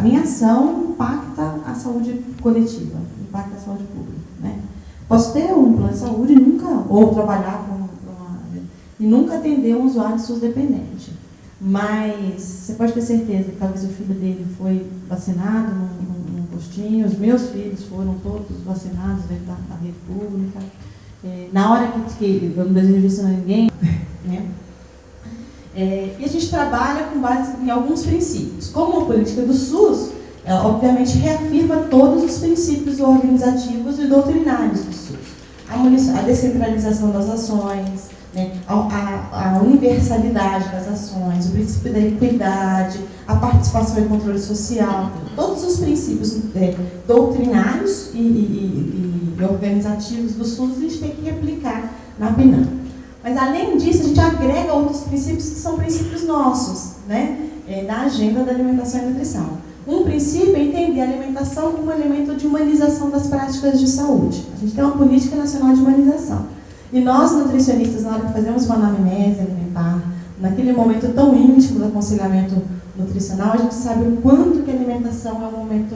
minha ação impacta a saúde coletiva, impacta a saúde pública, né? Posso ter um plano de saúde e nunca, ou trabalhar e nunca atender um usuário SUS dependente. Mas você pode ter certeza que talvez o filho dele foi vacinado num postinho, os meus filhos foram todos vacinados dentro da rede pública. Na hora que eu não desejo isso a ninguém, né? E a gente trabalha com base em alguns princípios. Como a política do SUS, ela obviamente reafirma todos os princípios organizativos e doutrinários do SUS. A descentralização das ações, né, a universalidade das ações, o princípio da equidade, a participação e controle social, todos os princípios doutrinários e organizativos do SUS a gente tem que replicar na PNAM. Mas, além disso, a gente agrega outros princípios que são princípios nossos, né, da agenda da alimentação e nutrição. Um princípio é entender a alimentação como um elemento de humanização das práticas de saúde. A gente tem uma política nacional de humanização. E nós, nutricionistas, na hora que fazemos uma anamnese alimentar, naquele momento tão íntimo do aconselhamento nutricional, a gente sabe o quanto que a alimentação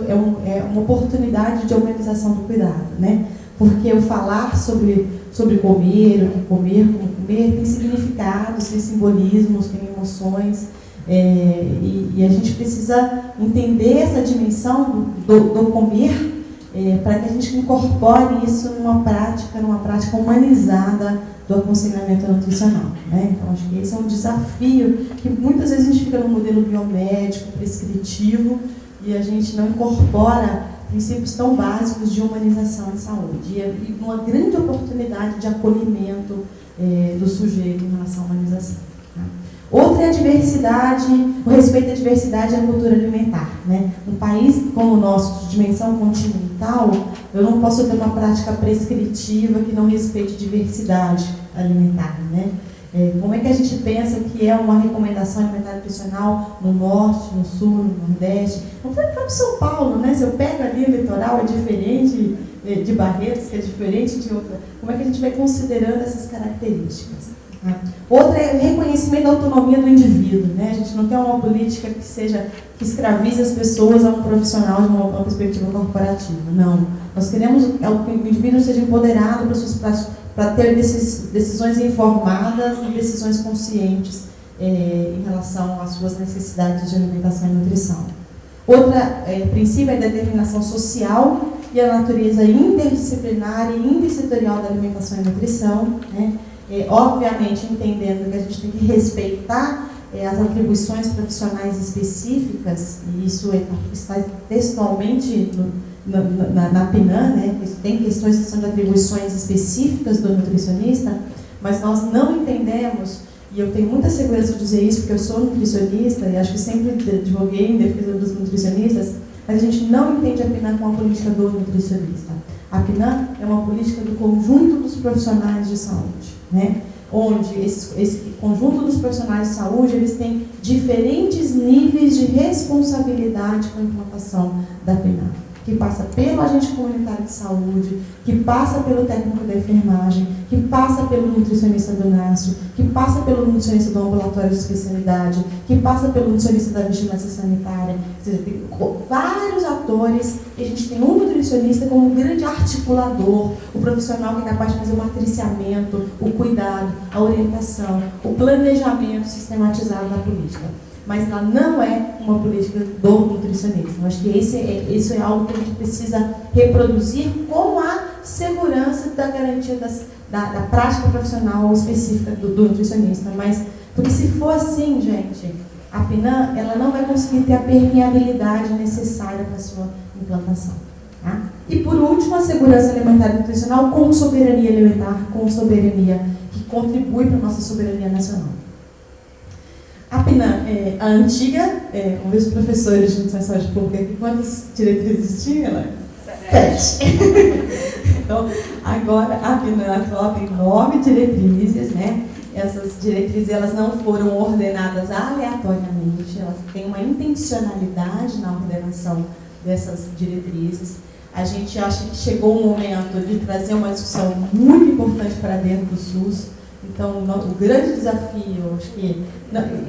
é uma oportunidade de humanização do cuidado, né? Porque o falar sobre comer, o que comer, como comer, tem significados, tem simbolismos, tem emoções, e a gente precisa entender essa dimensão do comer para que a gente incorpore isso numa prática humanizada do aconselhamento nutricional, né? Então, acho que esse é um desafio que muitas vezes a gente fica no modelo biomédico, prescritivo, e a gente não incorpora princípios tão básicos de humanização de saúde. E uma grande oportunidade de acolhimento do sujeito em relação à humanização. Tá? Outra é a diversidade, o respeito à diversidade e à cultura alimentar, né? Um país como o nosso, de dimensão continental, eu não posso ter uma prática prescritiva que não respeite diversidade alimentar, né? Como é que a gente pensa que é uma recomendação alimentar nutricional no norte, no sul, no nordeste? No próprio São Paulo, né? Se eu pego ali o litoral, é diferente de Barretos, que é diferente de outra. Como é que a gente vai considerando essas características? Outra é o reconhecimento da autonomia do indivíduo, né? A gente não quer uma política que escravize as pessoas a um profissional de uma perspectiva corporativa. Não. Nós queremos que o indivíduo seja empoderado para ter decisões informadas e decisões conscientes em relação às suas necessidades de alimentação e nutrição. Outro princípio é a determinação social e a natureza interdisciplinar e intersetorial da alimentação e nutrição, né? Obviamente entendendo que a gente tem que respeitar as atribuições profissionais específicas, e isso está textualmente na PNAM, né? Tem questões que são de atribuições específicas do nutricionista, mas nós não entendemos, e eu tenho muita segurança de dizer isso porque eu sou nutricionista e acho que sempre advoguei em defesa dos nutricionistas, mas a gente não entende a PNAM como uma política do nutricionista. A PNAM é uma política do conjunto dos profissionais de saúde, né? Onde esse conjunto dos profissionais de saúde, eles têm diferentes níveis de responsabilidade com a implantação da PNAM, que passa pelo agente comunitário de saúde, que passa pelo técnico da enfermagem, que passa pelo nutricionista do NASF, que passa pelo nutricionista do ambulatório de especialidade, que passa pelo nutricionista da vigilância sanitária. Ou seja, tem vários atores, e a gente tem um nutricionista como um grande articulador, o profissional que é capaz de fazer o matriciamento, o cuidado, a orientação, o planejamento sistematizado da política. Mas ela não é uma política do nutricionista. Eu acho que isso é algo que a gente precisa reproduzir como a segurança da garantia da prática profissional específica do nutricionista. Mas, porque se for assim, gente, a PNAM ela não vai conseguir ter a permeabilidade necessária para a sua implantação. Tá? E, por último, a segurança alimentar e nutricional com soberania alimentar, com soberania que contribui para a nossa soberania nacional. A PNAM, a antiga, vamos ver os professores de nutrição e saúde pública, quantas diretrizes tinha? 7. Então, agora a PNAM atual tem 9 diretrizes, né? Essas diretrizes elas não foram ordenadas aleatoriamente, elas têm uma intencionalidade na ordenação dessas diretrizes. A gente acha que chegou um momento de trazer uma discussão muito importante para dentro do SUS, Então, o grande desafio, acho que,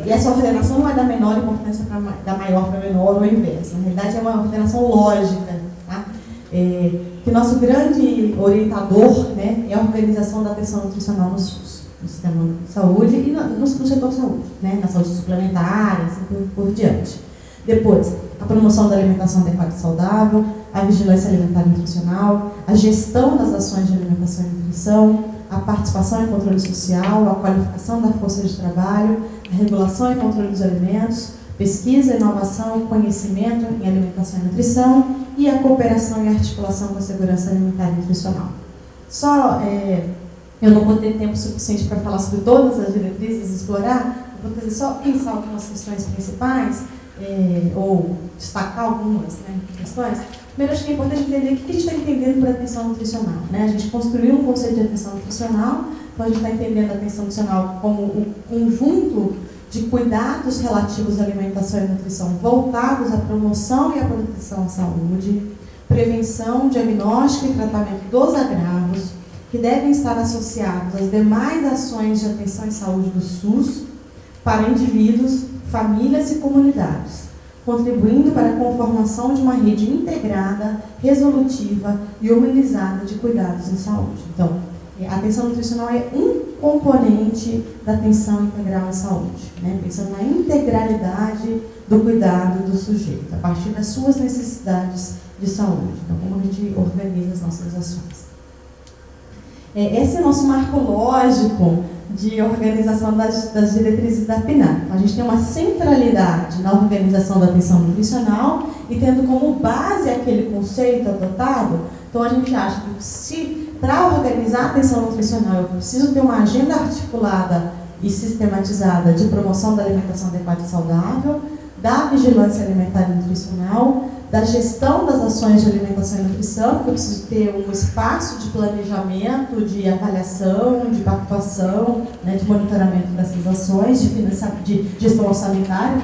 e essa ordenação não é da menor importância da maior para menor ou inverso. Na realidade, é uma ordenação lógica, tá? Que nosso grande orientador, né, é a organização da atenção nutricional no SUS, no sistema de saúde e no setor saúde, né, na saúde suplementar, assim por diante. Depois, a promoção da alimentação adequada e saudável, a vigilância alimentar e nutricional, a gestão das ações de alimentação e nutrição, a participação e controle social, a qualificação da força de trabalho, a regulação e controle dos alimentos, pesquisa, inovação e conhecimento em alimentação e nutrição e a cooperação e articulação com a segurança alimentar e nutricional. Eu não vou ter tempo suficiente para falar sobre todas as diretrizes e explorar, eu vou trazer só pensar algumas questões principais, ou destacar algumas, né, questões. Primeiro, acho que é importante entender o que a gente está entendendo por atenção nutricional, né? A gente construiu um conceito de atenção nutricional, então a gente está entendendo a atenção nutricional como um conjunto de cuidados relativos à alimentação e nutrição voltados à promoção e à proteção à saúde, prevenção, diagnóstico e tratamento dos agravos, que devem estar associados às demais ações de atenção e saúde do SUS para indivíduos, famílias e comunidades, contribuindo para a conformação de uma rede integrada, resolutiva e humanizada de cuidados em saúde. Então, a atenção nutricional é um componente da atenção integral em saúde, né? Pensando na integralidade do cuidado do sujeito, a partir das suas necessidades de saúde. Então, como a gente organiza as nossas ações. Esse é o nosso marco lógico de organização das diretrizes da PNAD. A gente tem uma centralidade na organização da atenção nutricional e tendo como base aquele conceito adotado, então a gente acha que se para organizar a atenção nutricional eu preciso ter uma agenda articulada e sistematizada de promoção da alimentação adequada e saudável, da vigilância alimentar e nutricional, da gestão das ações de alimentação e nutrição, porque eu preciso ter um espaço de planejamento, de avaliação, de pactuação, né, de monitoramento dessas ações, de gestão orçamentária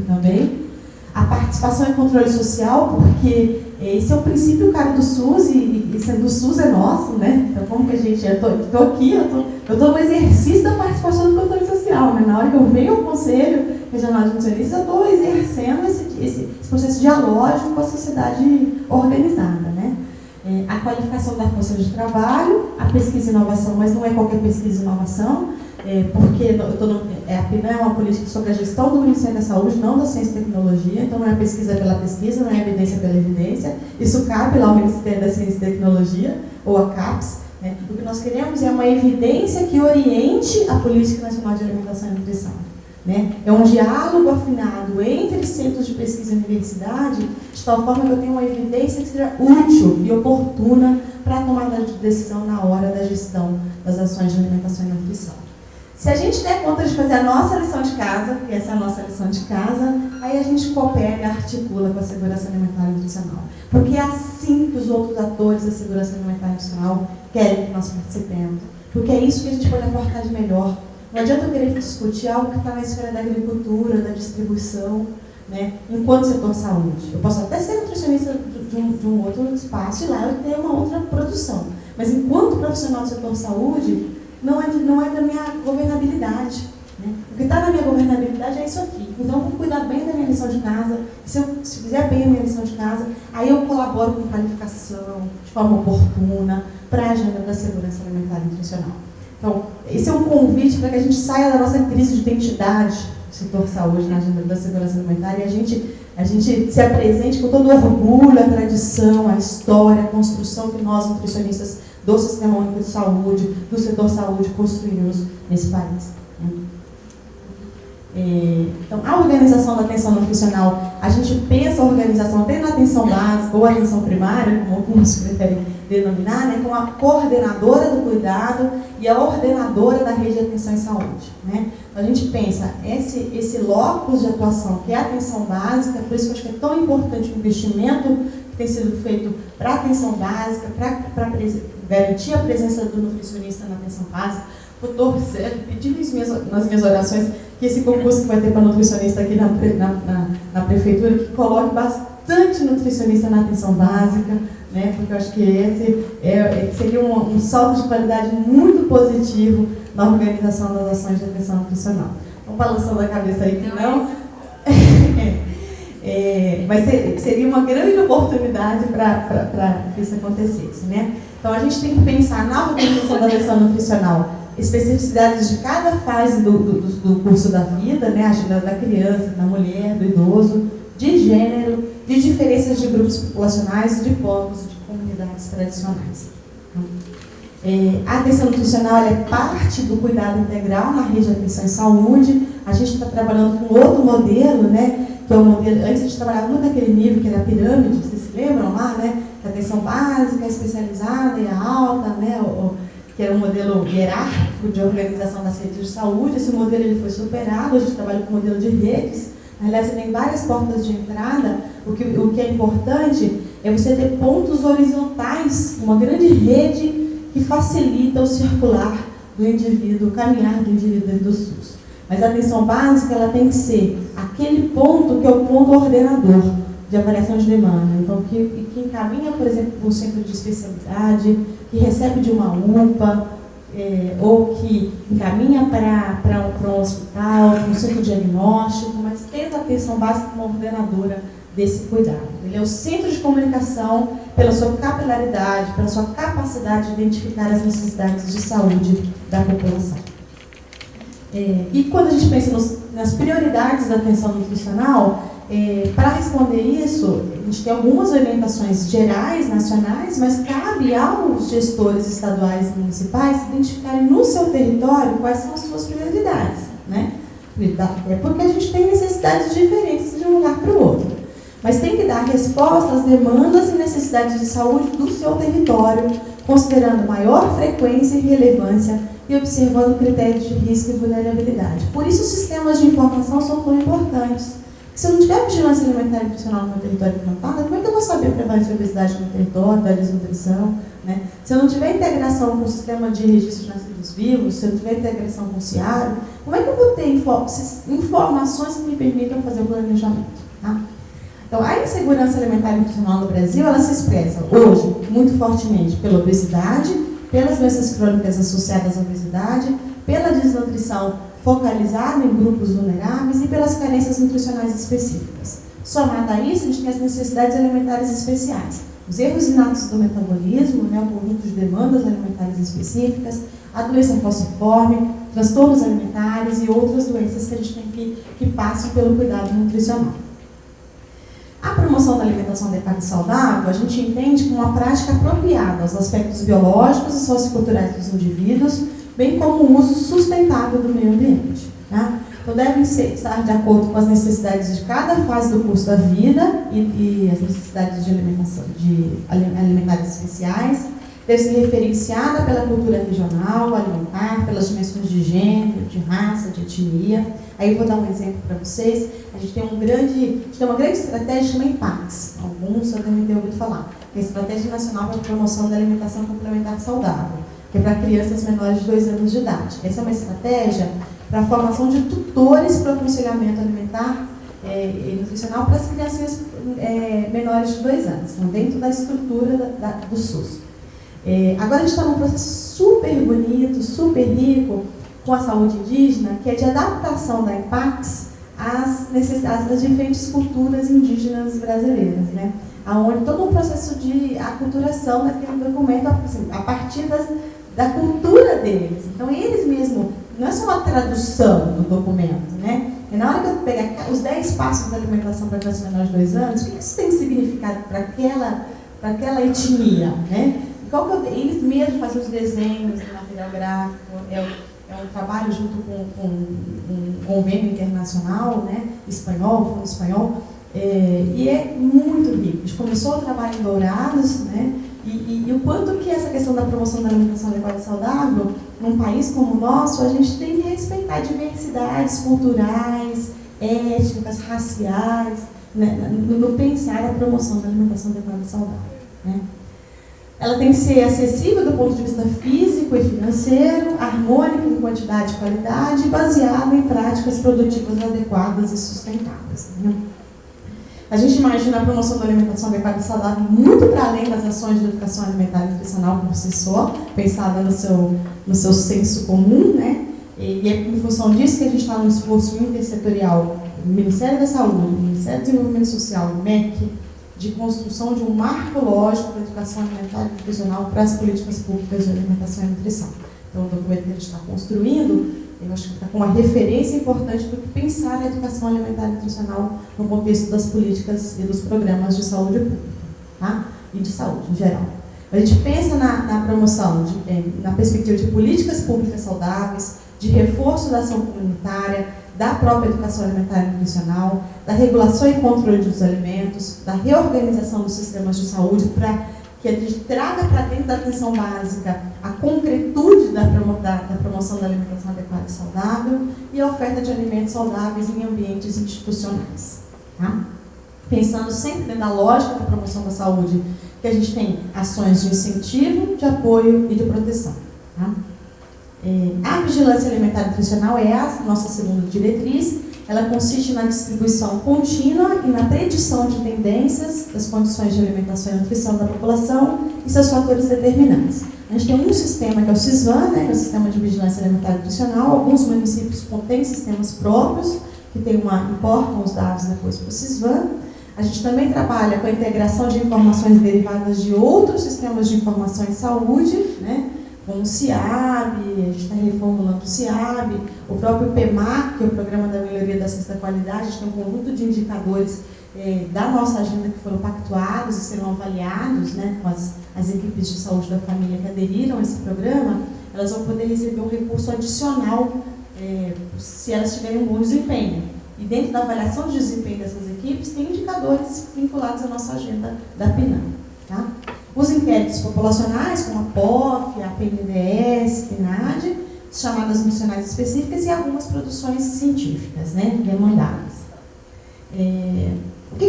também. A participação e controle social, porque esse é o princípio cara do SUS e sendo do SUS é nosso, né? Então, como que a gente... Eu estou aqui, eu estou no exercício da participação do controle social, né? Na hora que eu venho ao Conselho Regional de Nutricionistas, eu estou exercendo esse processo dialógico com a sociedade organizada, né? A qualificação da força de trabalho, a pesquisa e inovação, mas não é qualquer pesquisa e inovação, porque a PNAD é uma política sobre a gestão do Ministério da Saúde, não da ciência e tecnologia, então não é pesquisa pela pesquisa, não é evidência pela evidência, isso cabe lá ao Ministério da Ciência e Tecnologia, ou a CAPES, né? O que nós queremos é uma evidência que oriente a Política Nacional de Alimentação e Nutrição, né? É um diálogo afinado entre centros de pesquisa e universidade, de tal forma que eu tenha uma evidência que seja útil e oportuna para a tomada de decisão na hora da gestão das ações de alimentação e nutrição. Se a gente der conta de fazer a nossa lição de casa, que essa é a nossa lição de casa, aí a gente coopera e articula com a segurança alimentar e nutricional. Porque é assim que os outros atores da segurança alimentar e nutricional querem que nós participemos. Porque é isso que a gente pode aportar de melhor. Não adianta eu querer discutir algo que está na esfera da agricultura, da distribuição, né, enquanto setor saúde. Eu posso até ser nutricionista de um outro espaço e lá eu tenho uma outra produção. Mas enquanto profissional do setor saúde, não é da minha governabilidade, né? O que está na minha governabilidade é isso aqui. Então, eu vou cuidar bem da minha lição de casa. Se fizer bem a minha lição de casa, aí eu colaboro com qualificação, de forma oportuna, para a agenda da segurança alimentar e nutricional. Então, esse é um convite para que a gente saia da nossa crise de identidade do setor saúde na agenda da segurança alimentar e a gente se apresente com todo o orgulho, a tradição, a história, a construção que nós, nutricionistas, do Sistema Único de Saúde, do setor saúde, construímos nesse país. Então, a organização da atenção nutricional, a gente pensa a organização até na atenção básica ou atenção primária, como alguns preferem denominar, né, como a coordenadora do cuidado e a ordenadora da rede de atenção em saúde, né? A gente pensa esse locus de atuação, que é a atenção básica, por isso que eu acho que é tão importante o investimento que tem sido feito para a atenção básica, para garantir a presença do nutricionista na atenção básica. Vou torcer, pedindo nas minhas orações que esse concurso que vai ter para nutricionista aqui na prefeitura, que coloque bastante nutricionista na atenção básica, né? Porque eu acho que esse seria um salto de qualidade muito positivo na organização das ações de atenção nutricional. Estão balançando a cabeça aí que não. Mas seria uma grande oportunidade para que isso acontecesse, né? Então, a gente tem que pensar na organização da atenção nutricional, especificidades de cada fase do curso da vida, né? A agenda da criança, da mulher, do idoso, de gênero, de diferenças de grupos populacionais, de povos, de comunidades tradicionais. A atenção nutricional é parte do cuidado integral na rede de atenção e saúde. A gente está trabalhando com outro modelo, né? Que é o modelo, antes a gente trabalhava muito naquele nível que era a pirâmide, vocês se lembram lá, né? A atenção básica, especializada e a alta, né? Que era um modelo hierárquico de organização das redes de saúde. Esse modelo ele foi superado, a gente trabalha com o modelo de redes. Aliás, você tem várias portas de entrada. O que é importante é você ter pontos horizontais, uma grande rede que facilita o circular do indivíduo, o caminhar do indivíduo dentro do SUS. Mas a atenção básica ela tem que ser aquele ponto que é o ponto ordenador de avaliação de demanda. Então, que encaminha, por exemplo, para um centro de especialidade, que recebe de uma UPA, ou que encaminha para um hospital, para um centro diagnóstico, mas tendo a atenção básica como ordenadora desse cuidado. Ele é o centro de comunicação pela sua capilaridade, pela sua capacidade de identificar as necessidades de saúde da população. E quando a gente pensa nas prioridades da atenção nutricional, para responder isso, a gente tem algumas orientações gerais, nacionais, mas cabe aos gestores estaduais e municipais identificarem no seu território quais são as suas prioridades, né? Porque a gente tem necessidades diferentes de um lugar para o outro. Mas tem que dar resposta às demandas e necessidades de saúde do seu território, considerando maior frequência e relevância e observando critérios de risco e vulnerabilidade. Por isso, os sistemas de informação são tão importantes. Se eu não tiver vigilância alimentar e nutricional no meu território implantada, como é que eu vou saber prevalência de obesidade no meu território, da desnutrição? Né? Se eu não tiver integração com o sistema de registro de nascidos vivos, se eu não tiver integração com o CIARO, como é que eu vou ter informações que me permitam fazer o planejamento? Tá? Então, a insegurança alimentar e nutricional no Brasil, ela se expressa hoje muito fortemente pela obesidade, pelas doenças crônicas associadas à obesidade, pela desnutrição focalizada em grupos vulneráveis e pelas carências nutricionais específicas. Somado a isso, a gente tem as necessidades alimentares especiais, os erros inatos do metabolismo, né, o conjunto de demandas alimentares específicas, a doença falciforme, transtornos alimentares e outras doenças que a gente tem que passam pelo cuidado nutricional. A promoção da alimentação adequada e saudável, a gente entende como uma prática apropriada aos aspectos biológicos e socioculturais dos indivíduos, bem como o uso sustentável do meio ambiente. Tá? Então, devem estar de acordo com as necessidades de cada fase do curso da vida e as necessidades de alimentação, alimentares especiais, deve ser referenciada pela cultura regional, alimentar, pelas dimensões de gênero, de raça, de etnia. Aí eu vou dar um exemplo para vocês. A gente tem uma grande estratégia chamada IMPACS. Alguns já devem ter ouvido falar. Que é a Estratégia Nacional para a Promoção da Alimentação Complementar Saudável, que é para crianças menores de 2 anos de idade. Essa é uma estratégia para a formação de tutores para o aconselhamento alimentar e nutricional para as crianças menores de 2 anos, então dentro da estrutura do SUS. Agora a gente está num processo super bonito, super rico com a saúde indígena, que é de adaptação da IMPACS às necessidades das diferentes culturas indígenas brasileiras, né? Onde todo um processo de aculturação daquele documento a partir da cultura deles. Então, eles mesmos, não é só uma tradução do documento, né? E na hora que eu pegar os 10 passos da alimentação para crianças menores de 2 anos, o que isso tem significado para aquela etnia, né? Eles mesmos fazem os desenhos do material gráfico, é um trabalho junto com um convênio internacional, né? Espanhol, fundo espanhol, e é muito rico. A gente começou o trabalho em Dourados, né? E o quanto que essa questão da promoção da alimentação adequada e saudável, num país como o nosso, a gente tem que respeitar diversidades culturais, étnicas, raciais, né, no pensar a promoção da alimentação adequada e saudável. Né? Ela tem que ser acessível do ponto de vista físico e financeiro, harmônica em quantidade e qualidade, baseada em práticas produtivas adequadas e sustentáveis. Né? A gente imagina a promoção da alimentação adequada e saudável muito para além das ações de educação alimentar e nutricional por si só, pensada no seu senso comum, né? E é em função disso que a gente está no esforço intersetorial do Ministério da Saúde, do Ministério do Desenvolvimento Social, MEC, de construção de um marco lógico da educação alimentar e nutricional para as políticas públicas de alimentação e nutrição. Então, o documento que a gente está construindo, eu acho que está com uma referência importante para pensar a educação alimentar e nutricional no contexto das políticas e dos programas de saúde pública, tá? E de saúde em geral. A gente pensa na promoção, na perspectiva de políticas públicas saudáveis, de reforço da ação comunitária, da própria educação alimentar e nutricional, da regulação e controle dos alimentos, da reorganização dos sistemas de saúde para que a gente traga para dentro da atenção básica a concretude da promoção da alimentação adequada e saudável e a oferta de alimentos saudáveis em ambientes institucionais. Tá? Pensando sempre na lógica da promoção da saúde, que a gente tem ações de incentivo, de apoio e de proteção. Tá? A vigilância alimentar e nutricional é a nossa segunda diretriz. Ela consiste na distribuição contínua e na predição de tendências das condições de alimentação e nutrição da população e seus fatores determinantes. A gente tem um sistema que é o SISVAN, né, que é o Sistema de Vigilância Alimentar e Nutricional. Alguns municípios contêm sistemas próprios, que importam os dados depois para o SISVAN. A gente também trabalha com a integração de informações derivadas de outros sistemas de informação em saúde, né, como o CIAB, a gente está reformulando o CIAB, o próprio PEMAC, que é o Programa da Melhoria da Assistência da Qualidade. A gente tem um conjunto de indicadores da nossa agenda que foram pactuados e serão avaliados, né, com as equipes de saúde da família que aderiram a esse programa. Elas vão poder receber um recurso adicional se elas tiverem um bom desempenho. E dentro da avaliação de desempenho dessas equipes, tem indicadores vinculados à nossa agenda da PNAD. Tá? Os inquéritos populacionais, como a POF, a PNDES, PNAD, chamadas missionais específicas e algumas produções científicas, né, demandadas.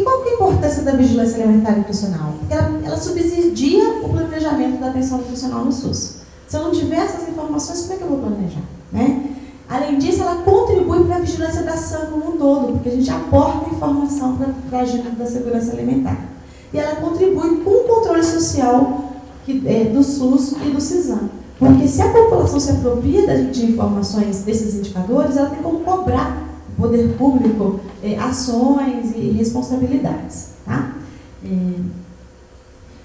Qual que é a importância da vigilância alimentar e nutricional? Porque ela subsidia o planejamento da atenção nutricional no SUS. Se eu não tiver essas informações, como é que eu vou planejar? Né? Além disso, ela contribui para a vigilância da SAM como um todo, porque a gente aporta informação para a agenda da segurança alimentar. E ela contribui com o controle social do SUS e do CISAM. Porque se a população se apropria de informações desses indicadores, ela tem como cobrar o poder público ações e responsabilidades. Tá?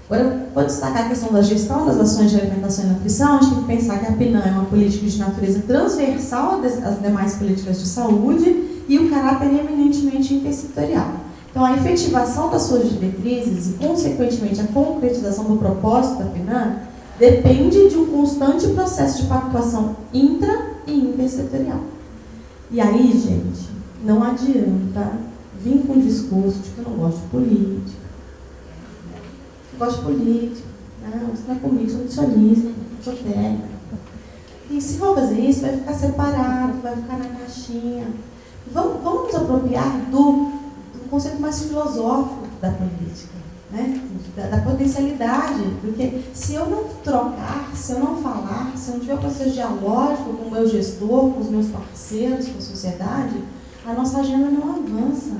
Agora, eu vou destacar a questão da gestão das ações de alimentação e nutrição. A gente tem que pensar que a PNAM é uma política de natureza transversal às demais políticas de saúde e o caráter eminentemente intersetorial. Então, a efetivação das suas diretrizes e, consequentemente, a concretização do propósito da PNAM depende de um constante processo de pactuação intra e intersetorial. E aí, gente, não adianta vir com um discurso de que eu não gosto de política. Eu gosto de política. Não, isso não é comigo, sou nutricionista, sou técnica. E se for fazer isso, vai ficar separado, vai ficar na caixinha. Vamos nos apropriar do conceito mais filosófico da política, né? Da potencialidade, porque se eu não trocar, se eu não falar, se eu não tiver um processo dialógico com o meu gestor, com os meus parceiros, com a sociedade, a nossa agenda não avança,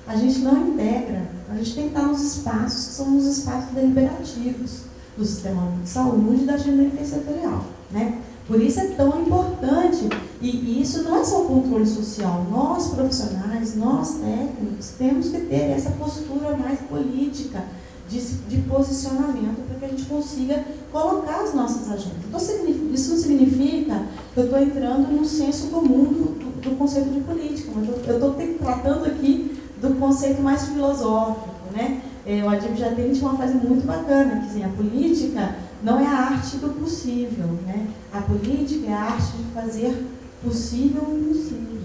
a gente não integra, a gente tem que estar nos espaços que são os espaços deliberativos do sistema de saúde e da agenda intersetorial, né? Por isso é tão importante, e isso não é só o controle social, nós profissionais, nós técnicos, temos que ter essa postura mais política de posicionamento para que a gente consiga colocar as nossas agendas. Então, isso não significa que eu estou entrando no senso comum do conceito de política, mas eu estou tratando aqui do conceito mais filosófico, né? O Adib Jatene tinha uma frase muito bacana, que assim, a política não é a arte do possível, né? A política é a arte de fazer possível o impossível.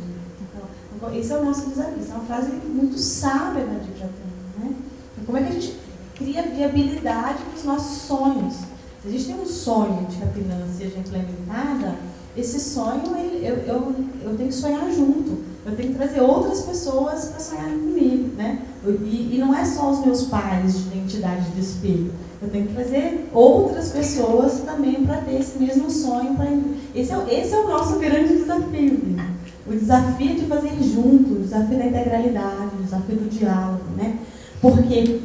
Então, esse é o nosso desafio. Essa é uma frase muito sábia da Adib Jatene, né? Então, como é que a gente cria viabilidade para os nossos sonhos? Se a gente tem um sonho de que a PNAM seja implementada, esse sonho eu tenho que sonhar junto. Eu tenho que trazer outras pessoas para sonharem comigo, né? E não é só os meus pares de identidade de espelho. Eu tenho que trazer outras pessoas também para ter esse mesmo sonho. Esse é o nosso grande desafio, né? O desafio de fazer junto, o desafio da integralidade, o desafio do diálogo, né? porque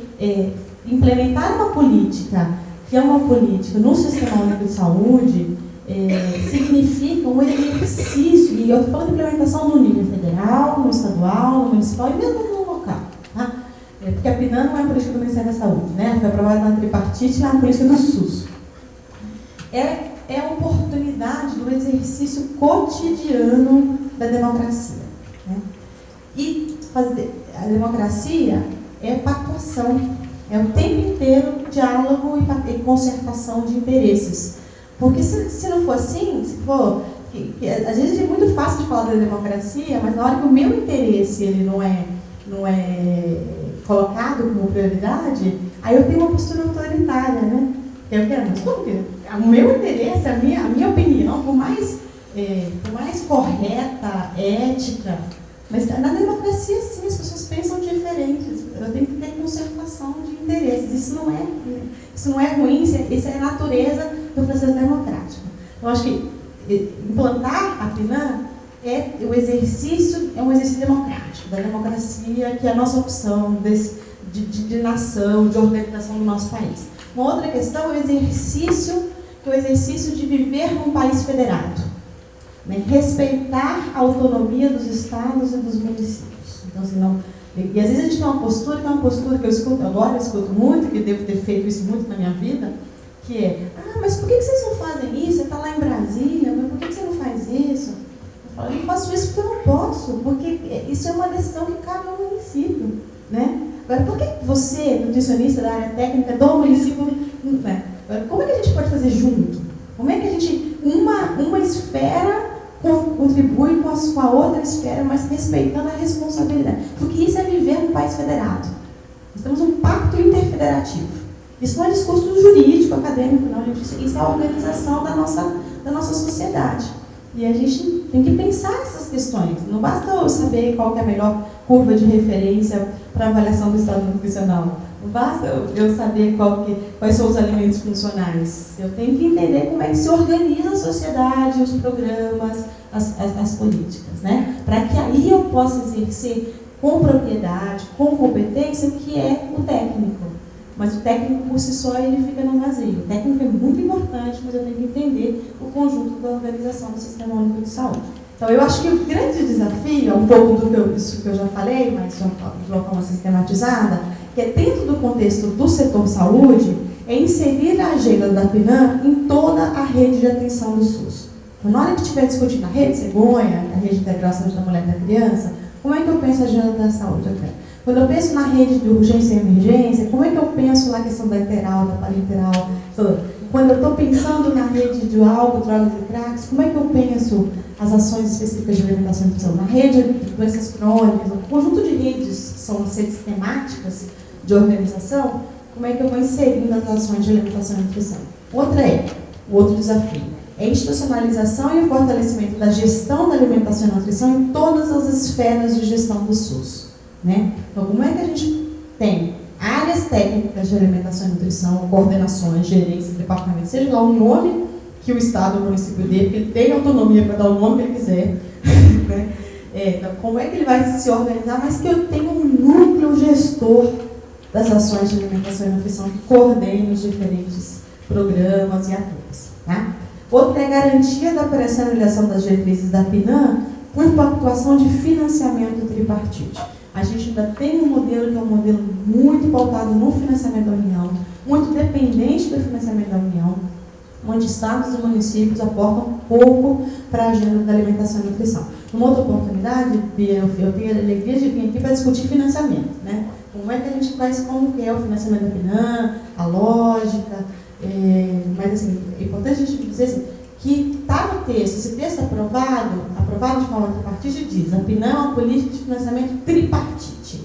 implementar uma política, que é uma política no Sistema Único de Saúde, significa um exercício, e eu estou falando de implementação no nível federal, no estadual, no municipal e mesmo no local. Tá? Porque a PNAM não é a política do Ministério da Saúde, né? Foi aprovada na tripartite e na política do SUS. É a oportunidade do exercício cotidiano da democracia. Né? E a democracia é pactuação, é o tempo inteiro diálogo e concertação de interesses. Porque se não for assim, se for... às vezes é muito fácil de falar da democracia, mas na hora que o meu interesse ele não é colocado como prioridade, aí eu tenho uma postura autoritária, né? Eu quero, mas como que o meu interesse, a minha opinião, por mais correta, ética, mas na democracia, sim, as pessoas pensam diferentes. Eu tenho que ter concertação de interesses. Isso não é ruim, isso é a natureza do processo democrático. Eu acho que implantar a PNAM é um exercício democrático, da democracia, que é a nossa opção de nação, de organização do nosso país. Uma outra questão é o exercício de viver num país federado. Né? Respeitar a autonomia dos estados e dos municípios. Então, e às vezes a gente tem uma postura que eu escuto, agora eu escuto muito, que eu devo ter feito isso muito na minha vida, que é, mas por que vocês não fazem isso? Você está lá em Brasília, mas por que você não faz isso? Eu falo, eu não faço isso porque eu não posso, porque isso é uma decisão que cabe ao município. Né? Agora, por que você, nutricionista da área técnica do município, né? Agora, como é que a gente pode fazer junto? Como é que a gente, uma esfera contribui com a outra esfera, mas respeitando a responsabilidade? Porque isso é viver num país federado. Nós temos um pacto interfederativo. Isso não é discurso jurídico, acadêmico, não. Isso é a organização da nossa sociedade. E a gente tem que pensar essas questões. Não basta eu saber qual que é a melhor curva de referência para avaliação do estado nutricional. Não basta eu saber quais são os alimentos funcionais. Eu tenho que entender como é que se organiza a sociedade, os programas, as políticas, né? Para que aí eu possa exercer com propriedade, com competência, o que é o técnico. Mas o técnico por si só ele fica no vazio. O técnico é muito importante, mas eu tenho que entender o conjunto da organização do Sistema Único de Saúde. Então, eu acho que o grande desafio, é um pouco disso que eu já falei, mas de uma forma sistematizada, que é dentro do contexto do setor saúde, é inserir a agenda da PNAM em toda a rede de atenção do SUS. Então, na hora que estiver discutindo a rede cegonha, a rede de integração da mulher e da criança, como é que eu penso a agenda da saúde aqui? Quando eu penso na rede de urgência e emergência, como é que eu penso na questão da enteral, da parenteral? Quando eu estou pensando na rede de álcool, drogas e cracks, como é que eu penso as ações específicas de alimentação e nutrição? Na rede de doenças crônicas, o conjunto de redes que são as redes temáticas de organização, como é que eu vou inserindo as ações de alimentação e nutrição? O outro desafio é a institucionalização e o fortalecimento da gestão da alimentação e nutrição em todas as esferas de gestão do SUS. Né? Então, como é que a gente tem áreas técnicas de alimentação e nutrição, coordenações, gerências, departamentos, seja lá o nome que o Estado ou o município dê, porque ele tem autonomia para dar o nome que ele quiser. Né? Então, como é que ele vai se organizar, mas que eu tenha um núcleo gestor das ações de alimentação e nutrição que coordene os diferentes programas e atores. Tá? Outra é a garantia da operacionalização das diretrizes da PNAM por pactuação de financiamento tripartite. A gente ainda tem um modelo que é um modelo muito pautado no financiamento da União, muito dependente do financiamento da União, onde estados e municípios aportam pouco para a agenda da alimentação e nutrição. Numa outra oportunidade, Bia, eu tenho a alegria de vir aqui para discutir financiamento. Né? Como é que a gente faz, como que é o financiamento da PNAM, a lógica, mas assim, é importante a gente dizer assim, que está no texto, esse texto aprovado de forma tripartite, diz: a PNAM é uma política de financiamento tripartite.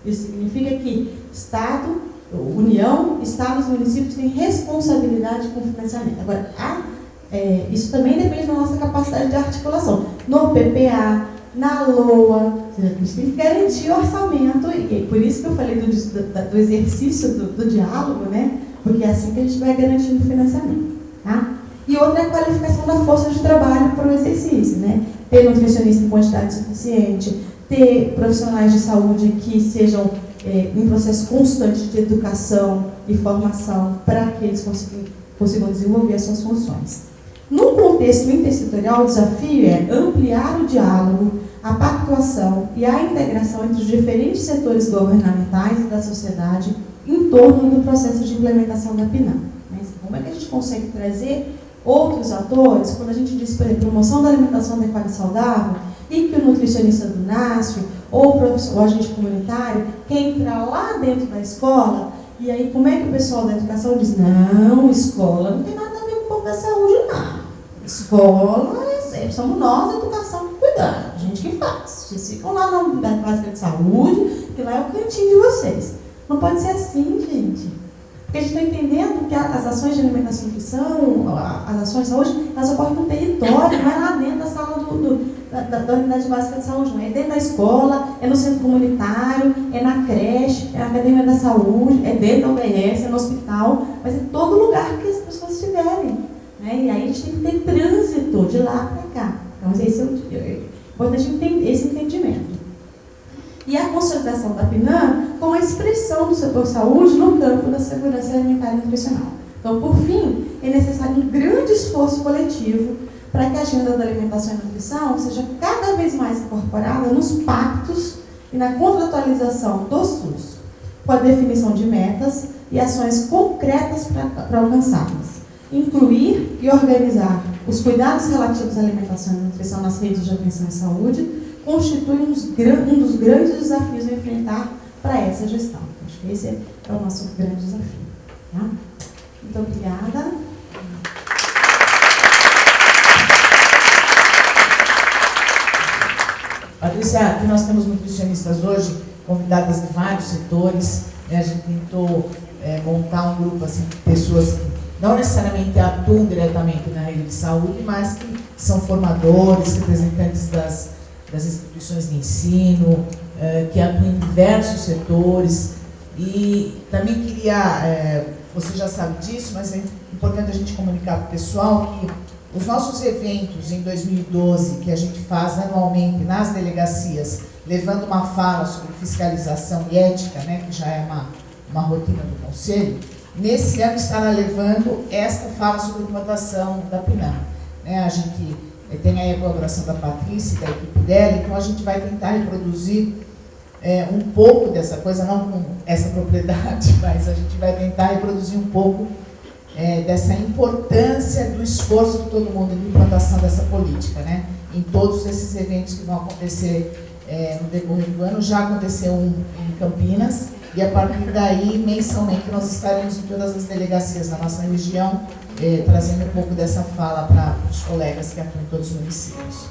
Isso significa que Estado, União, Estados e municípios têm responsabilidade com o financiamento. Agora, isso também depende da nossa capacidade de articulação. No PPA, na LOA, a gente tem que garantir o orçamento, e por isso que eu falei do exercício do diálogo, né? Porque é assim que a gente vai garantindo o financiamento. Tá? E outra é a qualificação da força de trabalho para o exercício, né? Ter nutricionista em quantidade suficiente, ter profissionais de saúde que sejam um processo constante de educação e formação para que eles consigam desenvolver as suas funções. No contexto intersetorial, o desafio é ampliar o diálogo, a pactuação e a integração entre os diferentes setores governamentais e da sociedade em torno do processo de implementação da PNAM. Mas como é que a gente consegue trazer outros atores, quando a gente diz, por exemplo, promoção da alimentação adequada e saudável, e que o nutricionista do NASF ou o agente comunitário quer entrar lá dentro da escola, e aí como é que o pessoal da educação diz, não, escola não tem nada a ver com o povo da saúde, não. Escola, somos nós, a educação, que cuidamos, a gente que faz. Vocês ficam lá na unidade básica de saúde, que lá é o cantinho de vocês. Não pode ser assim, gente. Porque a gente está entendendo que as ações de alimentação e nutrição, as ações de saúde, elas ocorrem no território, não é lá dentro da sala da unidade básica de saúde, não. É dentro da escola, é no centro comunitário, é na creche, é na academia da saúde, é dentro da UBS, é no hospital, mas é todo lugar que as pessoas estiverem. Né? E aí a gente tem que ter trânsito de lá para cá. Então, esse é importante esse entendimento. E a consolidação da PNAM como a expressão do setor saúde no campo da segurança alimentar e nutricional. Então, por fim, é necessário um grande esforço coletivo para que a agenda da alimentação e nutrição seja cada vez mais incorporada nos pactos e na contratualização do SUS, com a definição de metas e ações concretas para alcançá-las. Incluir e organizar os cuidados relativos à alimentação e nutrição nas redes de atenção e saúde constitui um dos grandes desafios a enfrentar para essa gestão. Acho que esse é o nosso grande desafio. Tá? Muito obrigada. Patrícia, aqui nós temos nutricionistas hoje, convidadas de vários setores, né? A gente tentou montar um grupo assim, de pessoas que não necessariamente atuam diretamente na rede de saúde, mas que são formadores, representantes das instituições de ensino, que atuam em diversos setores. E também queria, você já sabe disso, mas é importante a gente comunicar para o pessoal que os nossos eventos em 2012, que a gente faz anualmente nas delegacias, levando uma fala sobre fiscalização e ética, né, que já é uma rotina do Conselho, nesse ano estará levando esta fala sobre implantação da PNAM. Né, a gente tem aí a colaboração da Patrícia e da equipe dela, então a gente vai tentar reproduzir um pouco dessa coisa, não com essa propriedade, mas a gente vai tentar reproduzir um pouco dessa importância do esforço de todo mundo de implantação dessa política, né? Em todos esses eventos que vão acontecer no decorrer do ano. Já aconteceu um em Campinas, e a partir daí, mensalmente, nós estaremos em todas as delegacias da nossa região, trazendo um pouco dessa fala para os colegas que atuam em todos os municípios.